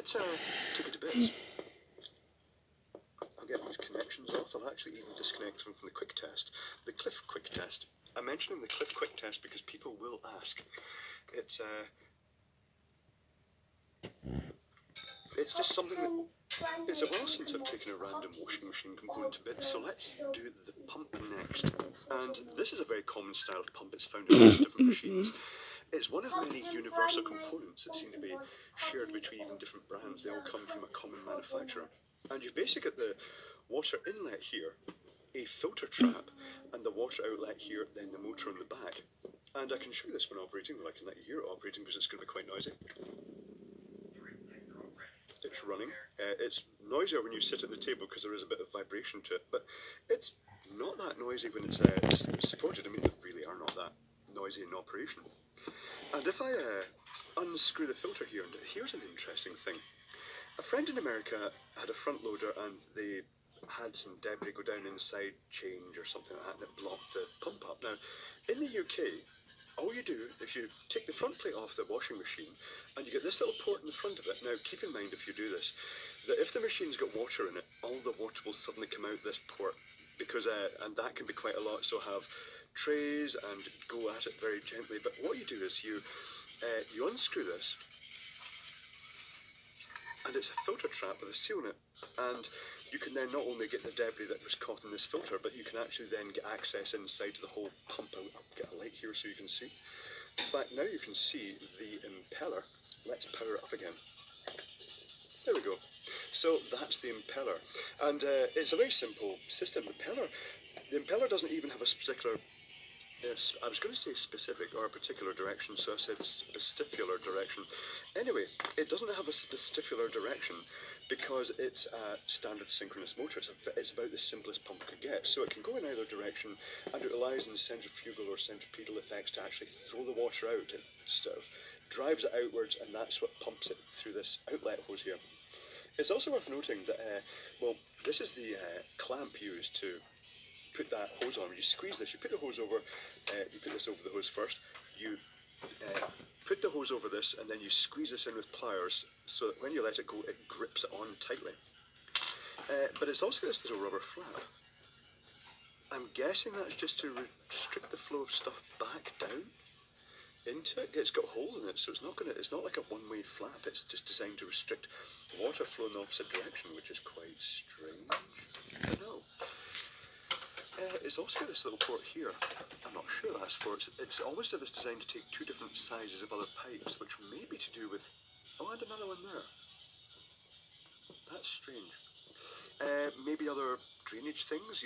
let's take it to bits. I'll get these connections off. I'll actually even disconnect them from the quick test. The Cliff quick test. I'm mentioning the Cliff quick test because people will ask. It's just something that... It's a while since I've taken a random washing machine component to bits, so let's do the pump next. And this is a very common style of pump. It's found in lots of different machines. It's one of many universal components that seem to be shared between even different brands. They all come from a common manufacturer. And you've basically got the water inlet here, a filter trap, and the water outlet here, then the motor on the back. And I can show you this when operating, or I can let you hear it operating because it's going to be quite noisy. It's running. It's noisier when you sit at the table because there is a bit of vibration to it, but it's not that noisy when it's supported. I mean, they really are not that noisy in operation. And if I unscrew the filter here, and here's an interesting thing. A friend in America had a front loader and they had some debris go down inside change or something like that, and it blocked the pump up. Now, in the UK, all you do is you take the front plate off the washing machine and you get this little port in the front of it. Now, keep in mind if you do this, that if the machine's got water in it, all the water will suddenly come out this port, because and that can be quite a lot. So have trays and go at it very gently. But what you do is you unscrew this, and it's a filter trap with a seal in it, and you can then not only get the debris that was caught in this filter, but you can actually then get access inside to the whole pump. I'll get a light here so you can see. In fact, now you can see the impeller. Let's power it up again. There we go. So that's the impeller, and it's a very simple system. The impeller doesn't even have a particular... Yes, I was going to say specific or a particular direction, so I said specificular direction. Anyway, it doesn't have a specificular direction because it's a standard synchronous motor. It's about the simplest pump you could get. So it can go in either direction, and it relies on centrifugal or centripetal effects to actually throw the water out. It sort of drives it outwards, and that's what pumps it through this outlet hose here. It's also worth noting that, well, this is the clamp used to put that hose on. When you squeeze this, you put the hose over, you put this over the hose first, you put the hose over this, and then you squeeze this in with pliers so that when you let it go, it grips it on tightly. But it's also got this little rubber flap. I'm guessing that's just to restrict the flow of stuff back down into it. It's got holes in it, so it's not like a one-way flap. It's just designed to restrict water flow in the opposite direction, which is quite strange. I know. It's also got this little port here. I'm not sure that's for it. It's almost as if it's designed to take two different sizes of other pipes, which may be to do with... Oh, and another one there. That's strange. Maybe other drainage things.